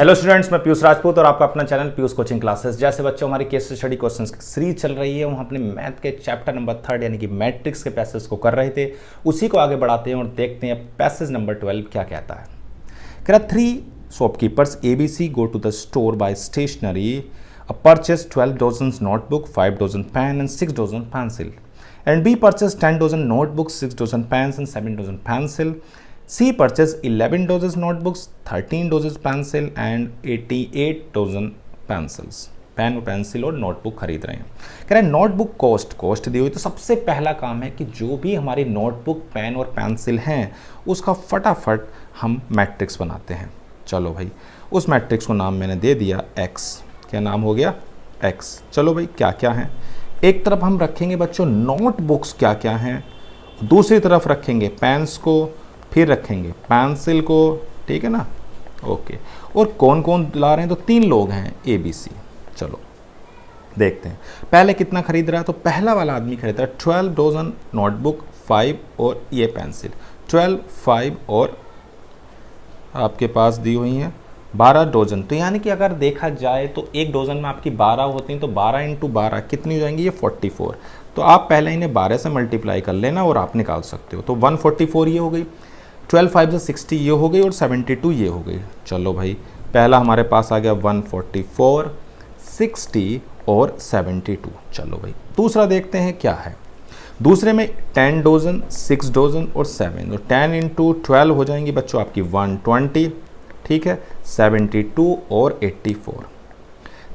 Hello students, मैं पीयूष राजपूत और आपका अपना चैनल पीयूष कोचिंग क्लासेस। जैसे बच्चों हमारी केस स्टडी क्वेश्चंस की सीरीज चल रही है, हम अपने मैथ के चैप्टर नंबर 3 यानी कि मैट्रिक्स के पैसेज को कर रहे थे, उसी को आगे बढ़ाते हैं और देखते हैं पैसेज नंबर 12 क्या कहता है। कह रहा 3 shopkeepers ABC go to the store buy stationery, purchase 12 dozen notebook, 5 dozen pen and 6 dozen pencil, and B purchased 10 dozen notebooks, 6 dozen pens and 7 dozen pencil. C purchased 11 dozen notebooks, 13 dozen pencil and 88 dozen pencils. Pen और pencil और notebook खरीद रहे हैं। कह रहे हैं notebook cost दी हुई, तो सबसे पहला काम है कि जो भी हमारी नोटबुक पेन और पेंसिल हैं उसका फटाफट हम मैट्रिक्स बनाते हैं। चलो भाई, उस मैट्रिक्स को नाम मैंने दे दिया x। क्या नाम हो गया? x। चलो भाई, क्या क्या है? एक तरफ हम रखेंगे बच्चों नोटबुक्स क्या क्या हैं, दूसरी तरफ रखेंगे पेन्स को, फिर रखेंगे पेंसिल को, ठीक है ना? ओके। और कौन कौन ला रहे हैं? तो 3 लोग हैं ABC। चलो देखते हैं पहले कितना खरीद रहा है। तो पहला वाला आदमी खरीद रहा है 12 डजन नोटबुक, 5 और ये पेंसिल। 12, 5 और आपके पास दी हुई हैं 12 डजन। तो यानी कि अगर देखा जाए तो एक डजन में आपकी 12 होती हैं, तो 12 इंटू 12 कितनी हो जाएंगी? ये 44। तो आप पहले इन्हें 12 से मल्टीप्लाई कर लेना और आप निकाल सकते हो। तो 144 ये हो गई, 12 5 60 ये हो गई और 72 ये हो गई। चलो भाई, पहला हमारे पास आ गया 144, 60 और 72। चलो भाई, दूसरा देखते हैं क्या है। दूसरे में 10 डजन, 6 डजन और 7। तो 10 इंटू 12 हो जाएंगी बच्चों आपकी 120, ठीक है, 72 और 84।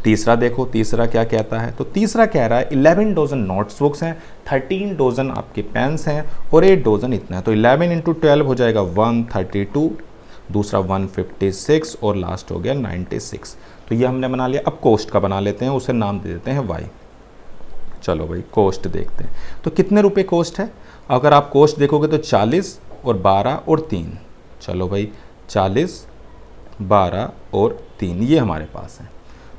तीसरा देखो, तीसरा क्या कहता है? तो तीसरा कह रहा है 11 डजन नोटबुक्स हैं, 13 डजन आपके पेन्स हैं और 8 डजन इतना है। तो 11 इंटू 12 हो जाएगा 132, दूसरा 156 और लास्ट हो गया 96। तो ये हमने बना लिया। अब कॉस्ट का बना लेते हैं, उसे नाम दे देते हैं y। चलो भाई, कॉस्ट देखते हैं। तो कितने रुपए कॉस्ट है? अगर आप कॉस्ट देखोगे तो 40 और 12 और 3। चलो भाई, 40, 12 और 3 ये हमारे पास है।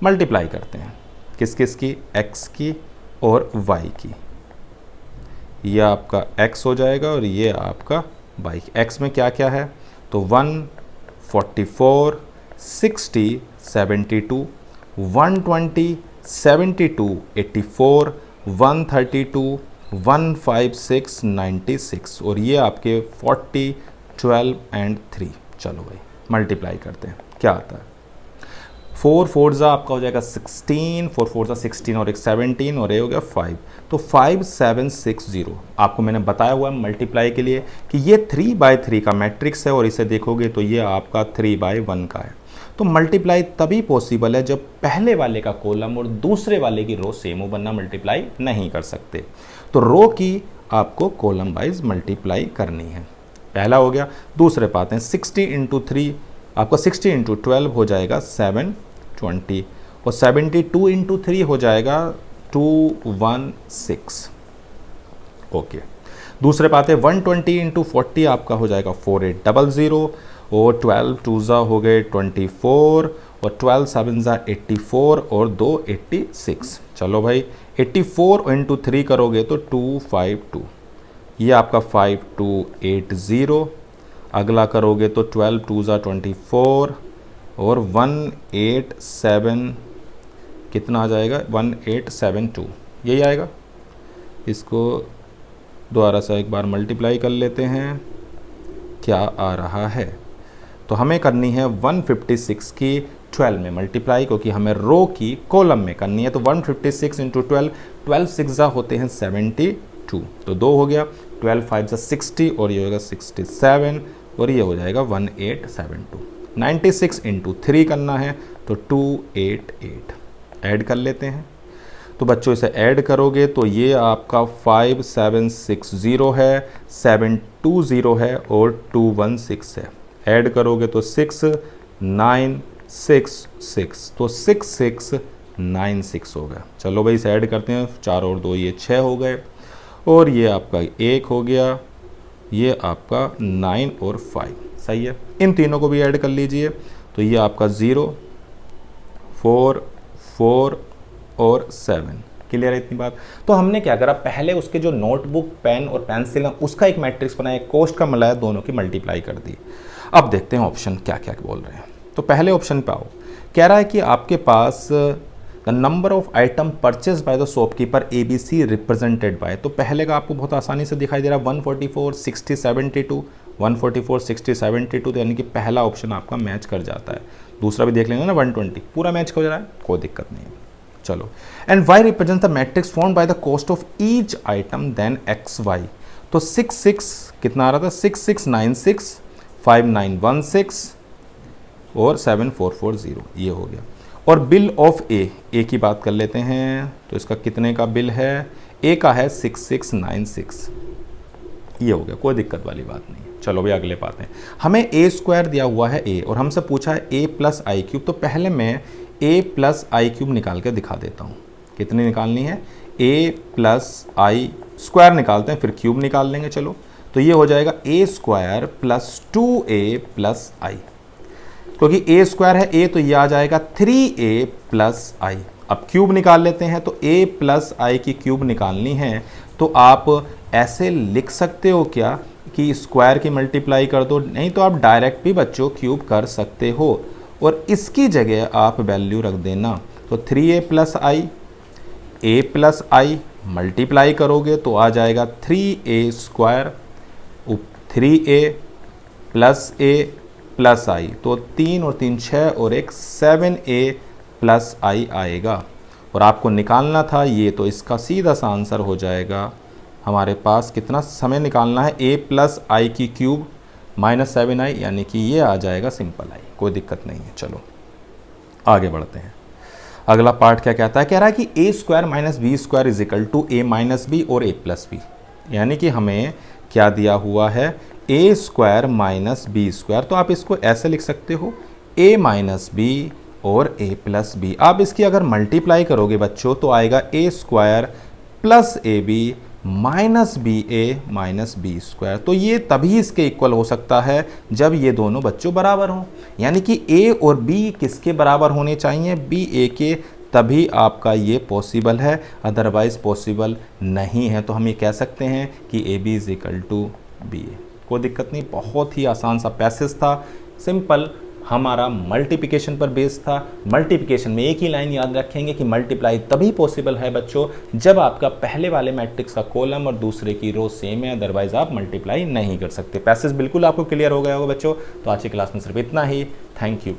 मल्टीप्लाई करते हैं किस किस की? x की और y की। ये आपका x हो जाएगा और ये आपका y। x में क्या क्या है? तो 144, 60, 72, 120, 72, 84, 132, 156, 96 और ये आपके 40, 12 एंड 3। चलो भाई, मल्टीप्लाई करते हैं, क्या आता है? 4 4 आपका हो जाएगा 16, 4 4 16 और एक 17 और ये हो गया 5। तो 5760 आपको मैंने बताया हुआ है मल्टीप्लाई के लिए कि ये 3/3 का मैट्रिक्स है और इसे देखोगे तो ये आपका 3/1 का है। तो मल्टीप्लाई तभी पॉसिबल है जब पहले वाले का कॉलम और दूसरे वाले की रो सेम हो, वरना मल्टीप्लाई नहीं कर सकते। तो रो की आपको कॉलम वाइज मल्टीप्लाई करनी है। पहला हो गया। दूसरे पाते हैं 60 इंटू 3, आपका 60 इंटू 12 हो जाएगा 720 और 72 इंटू 3 हो जाएगा 216। ओके। दूसरे पाते 120 इंटू 40 आपका हो जाएगा 4800 और 12 2 हो गए 24 और 12 7 84 और 2 86। चलो भाई, 84 इंटू 3 करोगे तो 252, ये आपका 5280। अगला करोगे तो 12 2 24 और 187 कितना आ जाएगा? 1872 यही आएगा। इसको दोबारा से एक बार मल्टीप्लाई कर लेते हैं, क्या आ रहा है? तो हमें करनी है 156 की 12 में मल्टीप्लाई, क्योंकि हमें रो की कॉलम में करनी है। तो 156 इंटू 12, 12 6 होते हैं 72, तो 2 हो गया, 12 5 60 और ये होगा 67 और ये हो जाएगा 1872। 96 इंटू 3 करना है तो 288। ऐड कर लेते हैं। तो बच्चों इसे ऐड करोगे तो ये आपका 5760 है, 720 है और 216 है। ऐड करोगे तो 6966, तो 6696 हो गया। चलो भाई, इसे ऐड करते हैं, 4 और 2 ये 6 हो गए और ये आपका 1 हो गया, ये आपका 9 और 5। सही है। इन तीनों को भी ऐड कर लीजिए तो ये आपका 0 4 4 और 7। क्लियर है इतनी बात? तो हमने क्या करा, पहले उसके जो नोटबुक पेन और पेंसिल है उसका एक मैट्रिक्स बनाया, कॉस्ट का मिलाया, दोनों की मल्टीप्लाई कर दी। अब देखते हैं ऑप्शन क्या क्या बोल रहे हैं। तो पहले ऑप्शन पे आओ। कह रहा है कि आपके पास the number of item purchase by the shopkeeper ABC represented by, तो पहले का आपको बहुत आसानी से दिखाई दे रहा है 144 60 72, 144 60 72, तो यानी कि पहला ऑप्शन आपका मैच कर जाता है। दूसरा भी देख लेंगे ना 120, पूरा मैच हो जा रहा है, कोई दिक्कत नहीं है। चलो, and y represent the matrix formed by the cost of each item then xy, तो 66 कितना आ रहा था 6696 5916 और 7440, ये हो गया। और बिल ऑफ ए की बात कर लेते हैं, तो इसका कितने का बिल है, ए का है 6696, ये हो गया, कोई दिक्कत वाली बात नहीं है। चलो भाई अगले पाते हैं। हमें ए स्क्वायर दिया हुआ है ए और हमसे पूछा है ए प्लस आई क्यूब, तो पहले मैं ए प्लस आई क्यूब निकाल के दिखा देता हूँ। कितनी निकालनी है, ए प्लस आई स्क्वायर निकालते हैं फिर क्यूब निकाल लेंगे। चलो, तो ये हो जाएगा ए स्क्वायर प्लस 2a प्लस आई, क्योंकि ए स्क्वायर है ए तो ये आ जाएगा 3a प्लस आई। अब क्यूब निकाल लेते हैं, तो a प्लस आई की क्यूब निकालनी है, तो आप ऐसे लिख सकते हो क्या कि स्क्वायर की मल्टीप्लाई कर दो, नहीं तो आप डायरेक्ट भी बच्चों क्यूब कर सकते हो और इसकी जगह आप वैल्यू रख देना। तो 3a plus I, a plus I multiply करोगे तो आ जाएगा 3a square 3a plus a plus I, तो 3 और 3 6 और 1 7a प्लस आई आएगा। और आपको निकालना था ये, तो इसका सीधा सा आंसर हो जाएगा हमारे पास कितना समय निकालना है, a प्लस आई की क्यूब माइनस 7i, यानी कि ये आ जाएगा सिंपल आई, कोई दिक्कत नहीं है। चलो आगे बढ़ते हैं। अगला पार्ट क्या कहता है, कह रहा है कि A square minus B square is equal to A minus B और ए प्लस बी, यानी कि हमें क्या दिया हुआ है, ए स्क्वायर माइनस बी स्क्वायर, तो आप इसको ऐसे लिख सकते हो ए माइनस बी और ए प्लस बी। आप इसकी अगर मल्टीप्लाई करोगे बच्चों तो आएगा A square plus A B minus B A minus B square, तो ये तभी इसके इक्वल हो सकता है जब ये दोनों बच्चों बराबर हों, यानी कि ए और बी किसके बराबर होने चाहिए, बी ए के, तभी आपका ये पॉसिबल है, अदरवाइज पॉसिबल नहीं है। तो हम ये कह सकते हैं कि A B is equal to B A, कोई दिक्कत नहीं। बहुत ही आसान सा पैसेज था, सिंपल, हमारा मल्टीप्लिकेशन पर बेस था। मल्टीप्लिकेशन में एक ही लाइन याद रखेंगे कि मल्टीप्लाई तभी पॉसिबल है बच्चों जब आपका पहले वाले मैट्रिक्स का कॉलम और दूसरे की रो सेम है, अदरवाइज आप मल्टीप्लाई नहीं कर सकते। पैसेज बिल्कुल आपको क्लियर हो गया होगा बच्चों। तो आज की क्लास में सिर्फ इतना ही। Thank you.